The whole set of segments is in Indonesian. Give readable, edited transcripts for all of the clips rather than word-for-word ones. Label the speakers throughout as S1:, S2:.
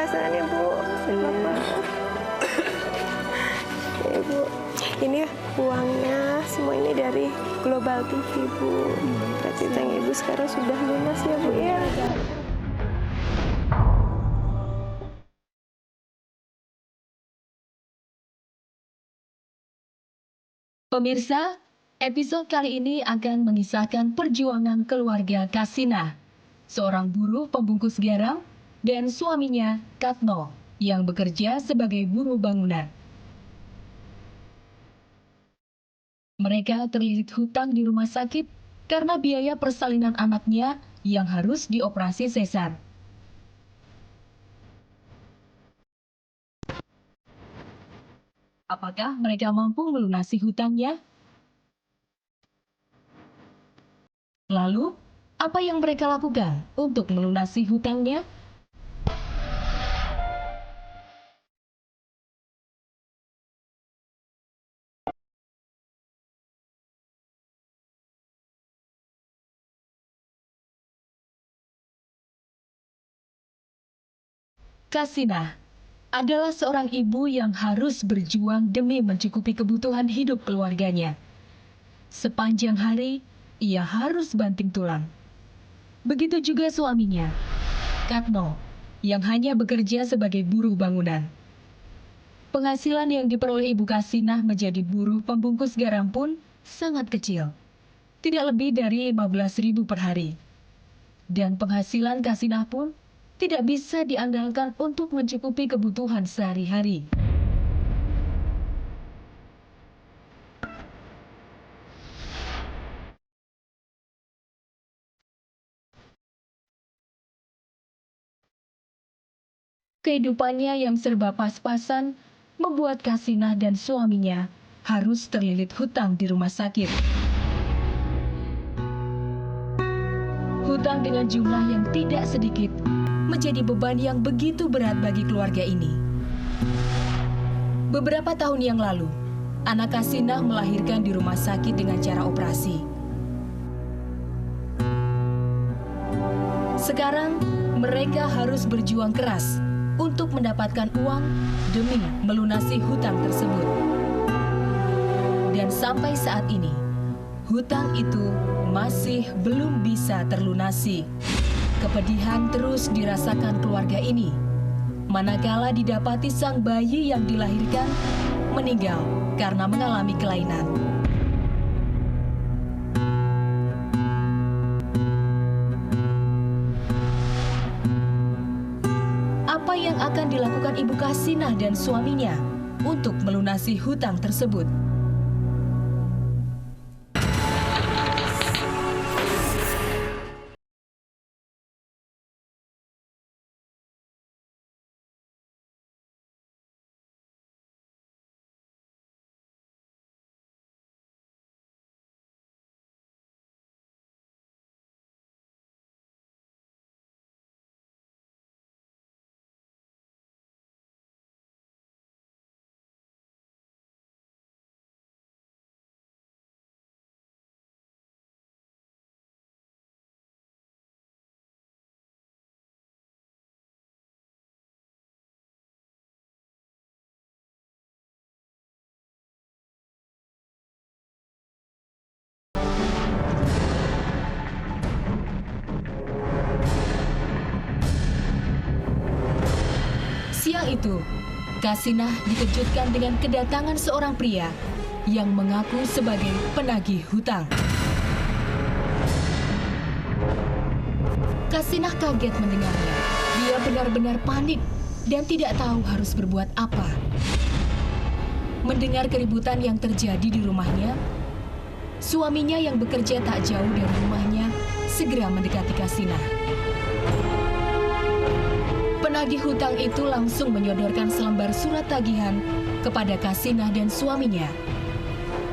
S1: perasaannya, Bu. Bapak. Ya, Bu. Ini uangnya, semua ini dari Global TV, Bu. Berarti utang Ibu sekarang sudah lunas ya, Bu, ya.
S2: Pemirsa, episode kali ini akan mengisahkan perjuangan keluarga Kasinah, seorang buruh pembungkus garam, dan suaminya, Katno, yang bekerja sebagai buruh bangunan. Mereka terlilit hutang di rumah sakit karena biaya persalinan anaknya yang harus dioperasi sesar. Apakah mereka mampu melunasi hutangnya? Lalu, apa yang mereka lakukan untuk melunasi hutangnya? Kasinah adalah seorang ibu yang harus berjuang demi mencukupi kebutuhan hidup keluarganya. Sepanjang hari, ia harus banting tulang. Begitu juga suaminya, Katno, yang hanya bekerja sebagai buruh bangunan. Penghasilan yang diperoleh Ibu Kasinah menjadi buruh pembungkus garam pun sangat kecil, tidak lebih dari 15.000 per hari. Dan penghasilan Kasinah pun tidak bisa diandalkan untuk mencukupi kebutuhan sehari-hari. Kehidupannya yang serba pas-pasan membuat Kasinah dan suaminya harus terlilit hutang di rumah sakit. Hutang dengan jumlah yang tidak sedikit menjadi beban yang begitu berat bagi keluarga ini. Beberapa tahun yang lalu, anak Kasinah melahirkan di rumah sakit dengan cara operasi. Sekarang, mereka harus berjuang keras untuk mendapatkan uang demi melunasi hutang tersebut. Dan sampai saat ini, hutang itu masih belum bisa terlunasi. Kepedihan terus dirasakan keluarga ini, manakala didapati sang bayi yang dilahirkan meninggal karena mengalami kelainan. Apa yang akan dilakukan Ibu Kasinah dan suaminya untuk melunasi hutang tersebut? Siang itu, Kasinah dikejutkan dengan kedatangan seorang pria yang mengaku sebagai penagih hutang. Kasinah kaget mendengarnya. Dia benar-benar panik dan tidak tahu harus berbuat apa. Mendengar keributan yang terjadi di rumahnya, suaminya yang bekerja tak jauh dari rumahnya segera mendekati Kasinah. Penagih hutang itu langsung menyodorkan selembar surat tagihan kepada Kasinah dan suaminya.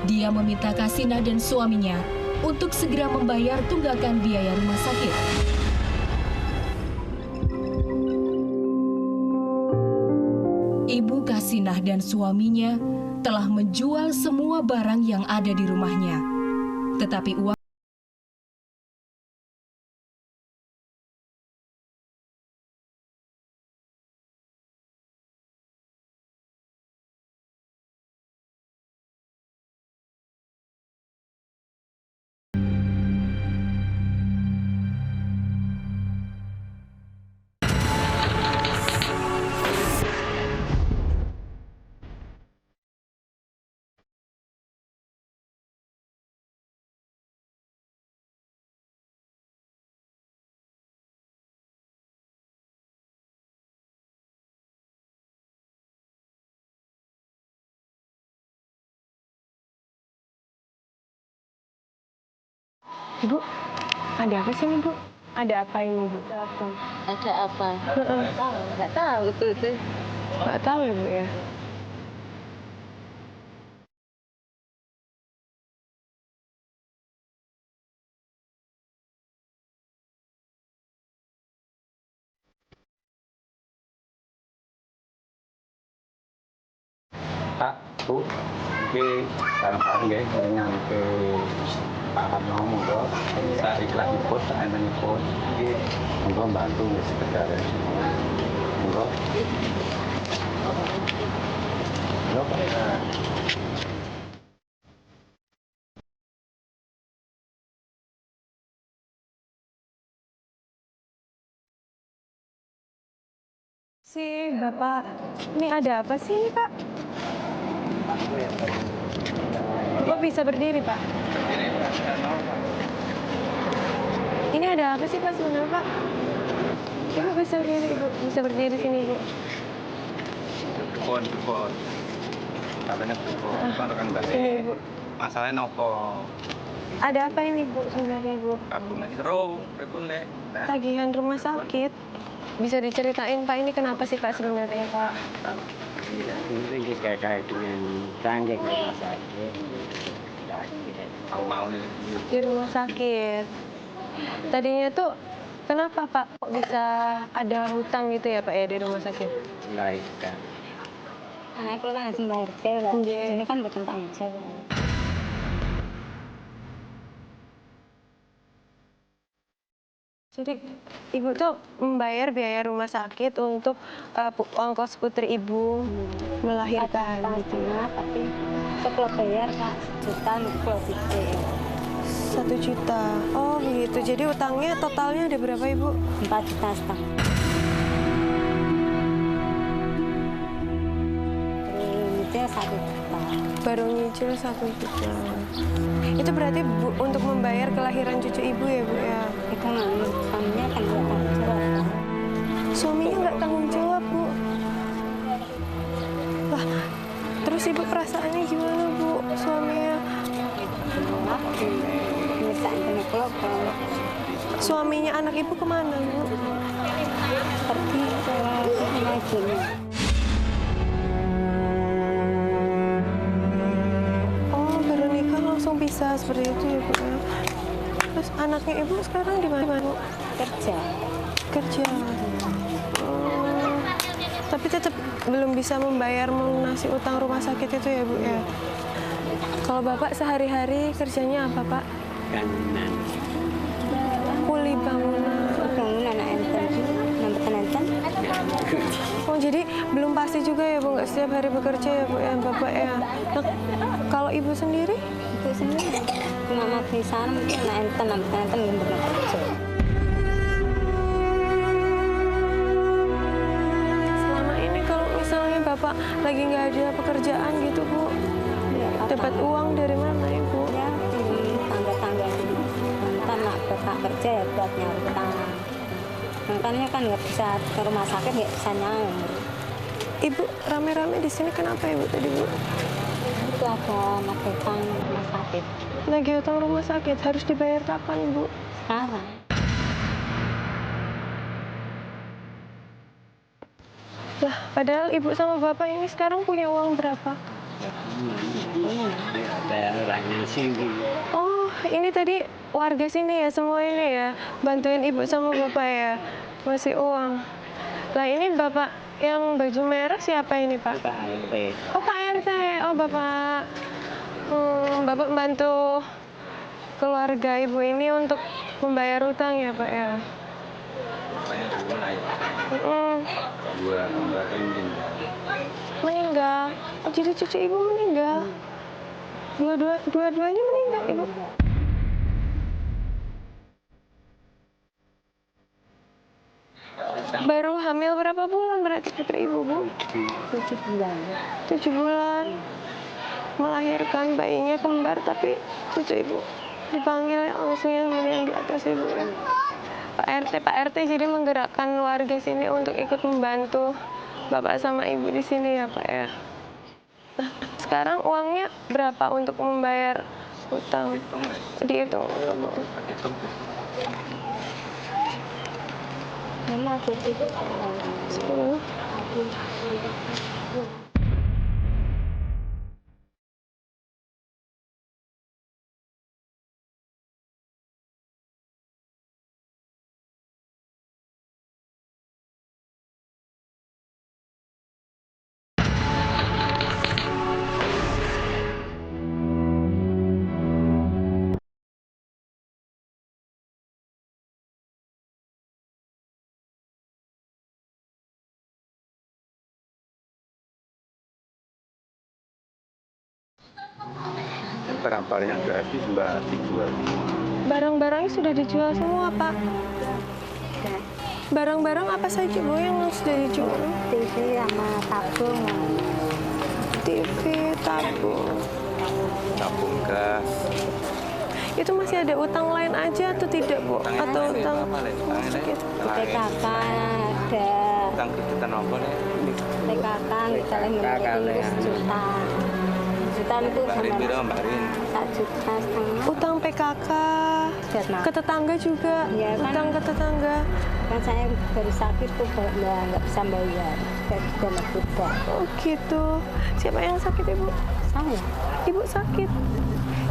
S2: Dia meminta Kasinah dan suaminya untuk segera membayar tunggakan biaya rumah sakit. Ibu Kasinah dan suaminya telah menjual semua barang yang ada di rumahnya, tetapi uang
S1: Ibu, ada apa sih nih, Bu? Ada apa ini, Bu?
S3: Ada apa?
S1: Heeh.
S3: Nggak tahu itu.
S1: Nggak tahu ya, Bu ya?
S4: Pak, Bu, iki barang-barang nggih dengan ke Pak Harno monggo saat lagi pun enten pun iki monggo bantu sekedar monggo. Monggo Pak.
S1: Si Bapak, ini ada apa sih ini, Pak? Bapak bisa berdiri, Pak? Ini ada apa sih, Pak, sebenarnya, Pak? Ibu bisa berdiri, Ibu. Bisa berdiri sini, Ibu.
S4: Pun. Katanya pun rekan Mbak.
S1: Ini, Ibu.
S4: Masalahnya nopo?
S1: Ada apa ini, Bu, sebenarnya, Ibu?
S4: Aku nek jero, pripun nek?
S1: Tagihan rumah sakit. Bisa diceritain, Pak, ini kenapa sih, Pak, sebenarnya, Pak?
S5: Ini terkait dengan transaksi rumah sakit.
S4: Mau nih.
S1: Di rumah sakit. Tadinya tuh, kenapa, Pak, kok bisa ada hutang gitu ya, Pak, ya, di rumah sakit?
S5: Melahirkan.
S3: Anak lu kan harus bayar cewek.
S1: Iya.
S3: Ini kan bukan tanggung jawab.
S1: Jadi ibu tuh membayar biaya rumah sakit untuk ongkos putri ibu melahirkan. Gitu.
S3: Tapi kalau bayar Kak, juta kalau gitu.
S1: 1 juta. Oh begitu. Jadi utangnya totalnya ada berapa, Ibu?
S3: 4,5 juta. Itu 1 juta.
S1: Baru nyicil 1 juta. Itu berarti untuk membayar kelahiran cucu ibu ya, Bu ya?
S3: Itu nggak, suaminya kan nggak tanggung jawab.
S1: Suaminya nggak tanggung jawab, Bu. Lah, terus ibu perasaannya gimana, Bu? Suaminya?
S3: Misalnya kena kelompok,
S1: Suaminya anak ibu kemana, Bu?
S3: pergi ke rumah ibunya.
S1: Oh, baru nikah langsung pisah seperti itu ya, Bu ya? Terus anaknya ibu sekarang di mana, Bu?
S3: Kerja.
S1: Kerja. Oh, tapi tetap belum bisa membayar melunasi utang rumah sakit itu ya, Bu ya? Kalau Bapak sehari-hari kerjanya apa, Pak?
S5: Bangunan.
S1: Kuli bangunan.
S3: Bangunan anak enten, nampak enten.
S1: Oh, jadi belum pasti juga ya, Bu? Nggak setiap hari bekerja ya, Bu ya, Bapak ya? Nah, kalau ibu sendiri?
S3: Itu sendiri. Cuma mati sana mungkin anak enten, nampak enten belum pernah kerja.
S1: Selama ini kalau misalnya Bapak lagi nggak ada pekerjaan gitu, Bu,
S3: Ya,
S1: dapat uang dari mana, Ibu?
S3: ya di tangga-tangga ini. Kan nak bapak kerja ya buat nyaur utang. Makanya kan nggak bisa ke rumah sakit, nggak bisa nyaur.
S1: Ibu rame-rame di sini kenapa, Ibu tadi, Bu?
S3: Itu ada nagih utang rumah sakit.
S1: Nagih utang rumah sakit harus dibayar kapan, Bu?
S3: Sekarang
S1: Lah, padahal Ibu sama Bapak ini sekarang punya uang berapa?
S5: Ada orangnya sini.
S1: Oh, ini tadi warga sini ya, semua ini ya, bantuin Ibu sama Bapak ya, masih uang. Lah ini Bapak yang baju merah siapa ini, Pak?
S5: Pak RT.
S1: Oh, Pak RT. Oh, Bapak. Bapak membantu keluarga Ibu ini untuk membayar utang ya, Pak ya?
S4: Dua ini.
S1: Meninggal. Oh, jadi cucu Ibu meninggal. Dua-duanya meninggal, Ibu. Baru hamil berapa bulan berarti putri Ibu, Bu?
S3: 7 bulan.
S1: 7 bulan. Melahirkan bayinya kembar, tapi cucu Ibu dipanggil langsung yang di atas Ibu ya. Pak RT jadi menggerakkan warga sini untuk ikut membantu Bapak sama Ibu di sini ya, Pak ya. Nah, sekarang uangnya berapa untuk membayar Utang. Dihitung nggak, Bu?
S4: Hitung.
S3: Memang aku itu
S1: 10.
S4: Barang-barangnya udah habis, Mbak, dijual semua.
S1: Barang-barangnya sudah dijual semua, Pak. Barang-barang apa saja, Bu, yang sudah dijual?
S3: TV sama tabung.
S1: TV, tabung.
S4: Tabung gas.
S1: Itu masih ada utang lain aja atau tidak, Bu? Atau utang sedikit?
S3: PKK ada.
S4: Utang kreditan apa nih?
S3: PKK misalnya ngemiliki sejuta. Sejuta itu
S4: Mbak Rin, biro,
S3: sama
S4: Mbak Rin.
S3: 1,5 juta.
S1: Utang PKK.
S3: Buat makan.
S1: Ke tetangga juga.
S3: Iya, kan?
S1: Utang ke tetangga.
S3: Kan saya baru sakit tuh nggak bisa bayar. Kayak dana buddha.
S1: Oh, gitu. Siapa yang sakit, Ibu?
S3: Saya
S1: Ibu sakit.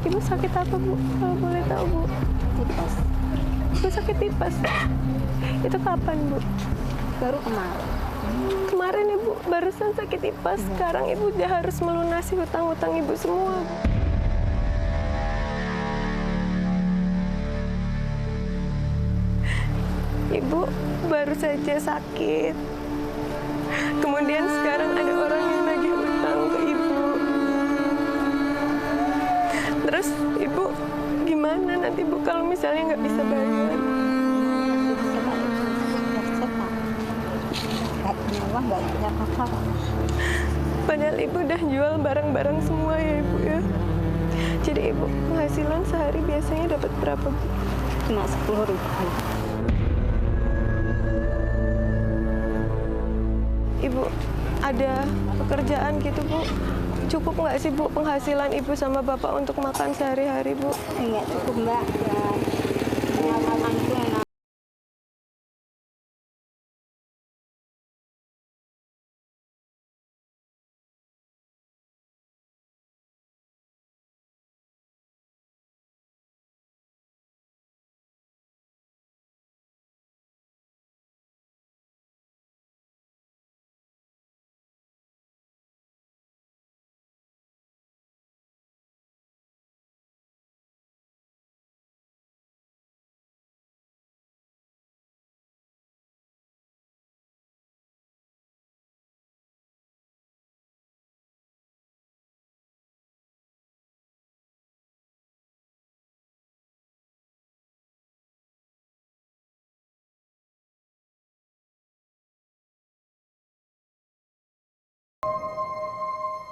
S1: Ibu sakit apa, Bu? Kalau boleh tahu, Bu.
S3: tipes.
S1: Ibu sakit tipes. Itu kapan, Bu?
S3: Baru kemarin.
S1: Kemarin Ibu barusan sakit tipes. Sekarang Ibu udah harus melunasi hutang-hutang Ibu semua. Ibu baru saja sakit. Kemudian sekarang ada orang yang nagih hutang ke Ibu. Terus Ibu gimana nanti, Bu, kalau misalnya nggak bisa bayar?
S3: Nggak punya uang, nggak punya apa-apa.
S1: Padahal Ibu udah jual barang-barang semua ya, Ibu, ya. Jadi Ibu penghasilan sehari biasanya dapat berapa, Bu?
S3: Cuma 10.000.
S1: Ibu ada pekerjaan gitu, Bu? Cukup nggak sih, Bu, penghasilan Ibu sama Bapak untuk makan sehari-hari, Bu?
S3: Nggak cukup, Mbak. Ya, pengawalan itu enak.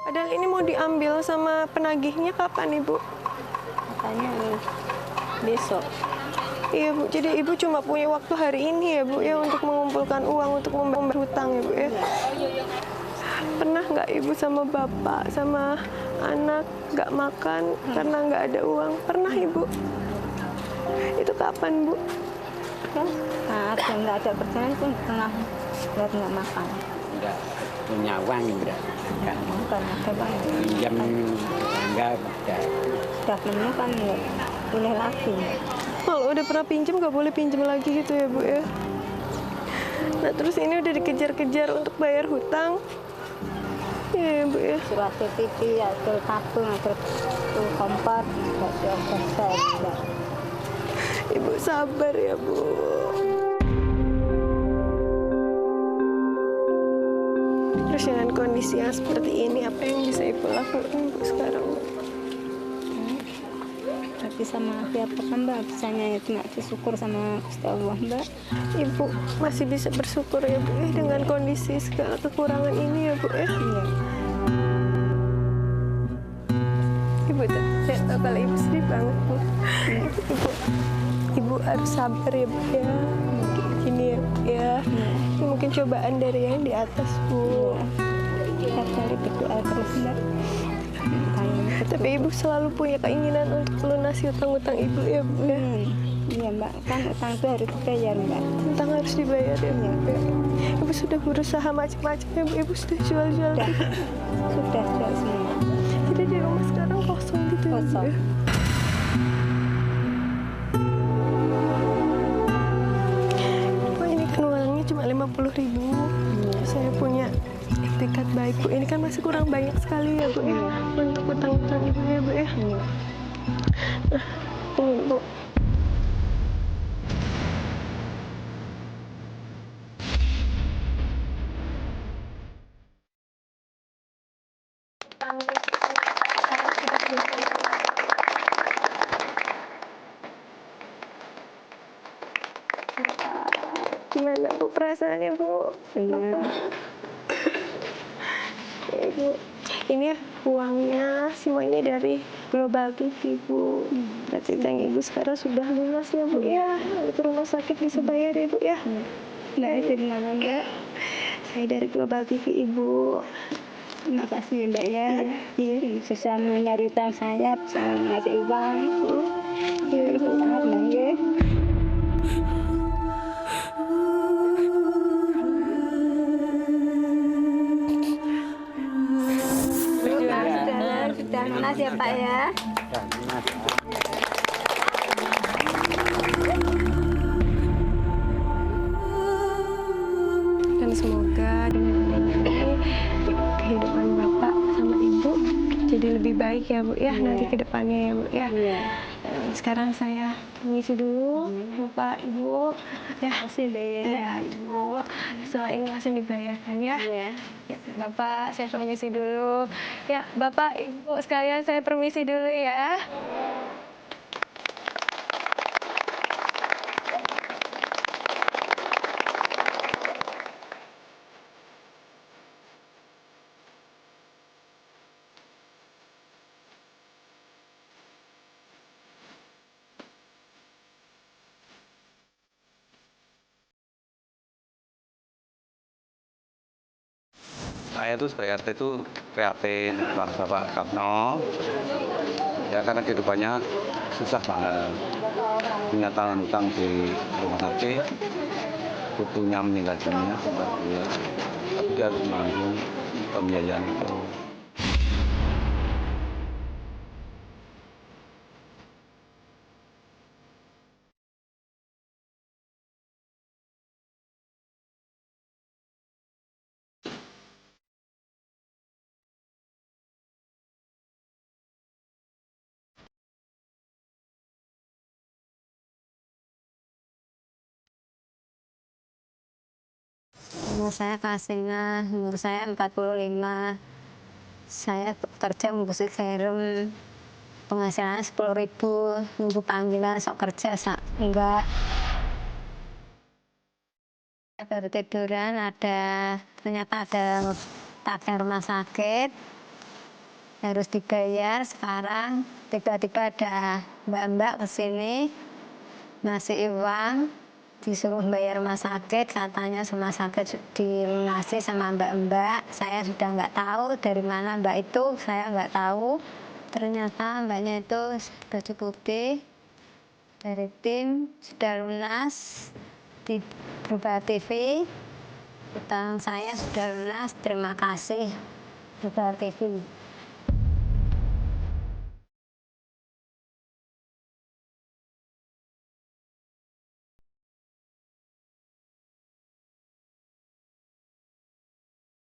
S1: Padahal ini mau diambil sama penagihnya kapan, Ibu?
S3: Katanya besok.
S1: Iya, Bu. Jadi Ibu cuma punya waktu hari ini ya, Bu, ya, untuk mengumpulkan uang untuk membayar hutang, ya, Bu, ya. Pernah nggak Ibu sama Bapak, sama anak nggak makan karena nggak ada uang? Pernah, Ibu? Itu kapan, Bu?
S3: Kan saat yang nggak ada kerjaan pun pernah buat nggak makan.
S5: Enggak punya uang, enggak.
S3: Bukan ada bang.
S5: Pinjam enggak ada.
S3: Sudah penuh kan nggak boleh lagi.
S1: Kalau udah pernah pinjam nggak boleh pinjam lagi gitu ya, Bu, ya. Nah, terus ini udah dikejar-kejar untuk bayar hutang. Iya, Bu, ya.
S3: Surat TV, atur tabung, atur kompor, nggak selesai.
S1: Ibu sabar ya, Bu. Terus dengan kondisi yang seperti ini, apa yang bisa Ibu lakukan, Bu, sekarang, Bu?
S3: Tapi sama apa kan Mbak, bisanya itu nggak bersyukur sama Gusti Allah, Mbak.
S1: Ibu masih bisa bersyukur ya, Bu, ya, dengan kondisi segala kekurangan ini ya, Bu, ya.
S3: Iya.
S1: Ibu tidak tahu kalau Ibu sedih banget, Bu. Ibu harus sabar ya, Bu, ya. Mungkin gini ya, Bu, ya. Ini mungkin cobaan dari yang di atas, Bu.
S3: Kita cari berdoa terus, Mbak. Kayak
S1: Tapi ibu selalu punya keinginan untuk melunasi utang-utang ibu ya bu ya.
S3: Iya mbak, kan utang itu harus dibayar mbak.
S1: Utang harus dibayar ya bu.
S3: Iya.
S1: Ibu sudah berusaha macam-macam ya bu. Ibu sudah jual-jual.
S3: Sudah jual semua.
S1: Jadi di rumah sekarang kosong gitu ya bu
S3: Kosong.
S1: ya. Bu, ini kan uangnya cuma 50.000. Saya punya etikat baik bu. Ini kan masih kurang banyak sekali ya bu ya. Untuk utang-utang ibu ya bu ya. Nah, ini bu. Gimana bu perasaannya bu? Ya, bu. Ini uangnya semuanya dari Global TV bu. Berarti utang ibu sekarang sudah lunas ya bu ya. Ke rumah sakit bisa bayar ya bu ya.
S3: Mbak dari mana mbak?
S1: Saya dari Global TV ibu.
S3: Terima kasih mbak ya. Iya. Susah mencari utang saya, bisa ngasih uang.
S1: Ya ibu.
S3: Maaf mbak ya. Sudah lunas ya pak ya.
S5: Dan mas,
S1: Dan semoga dengan adanya ini kehidupan bapak sama ibu jadi lebih baik ya bu ya nanti ke depannya ya bu ya.
S3: Iya.
S1: Sekarang saya mengisi dulu bapak ibu ya.
S3: Kasih deh.
S1: Ya ibu setelah ini langsung dibayarkan ya.
S3: Iya.
S1: Ya, bapak saya permisi dulu ya bapak ibu sekalian saya permisi dulu ya.
S4: Saya tuh sebagai RT itu prihatin Bang Bapak Kapno. Ya karena kehidupannya susah banget. Punya tanggung utang di rumah sakit, putunya meninggal dunia, tapi dia harus menanggung pembiayaan itu.
S3: Umur saya kasihnya, umur saya 45. Saya kerja ngurusin serum. Penghasilannya 10.000. Nunggu panggilan sok kerja, enggak. Baru tiduran ternyata ada tagihan rumah sakit. Harus dibayar sekarang. Tiba-tiba ada mbak-mbak kesini. Ngasih uang. Disuruh bayar rumah sakit, katanya rumah sakit dilunasi sama mbak-mbak. Saya sudah nggak tahu dari mana mbak itu, saya nggak tahu. Ternyata mbaknya itu baju putih dari tim sudah lunas di Global TV. Utang saya sudah lunas, terima kasih Global TV.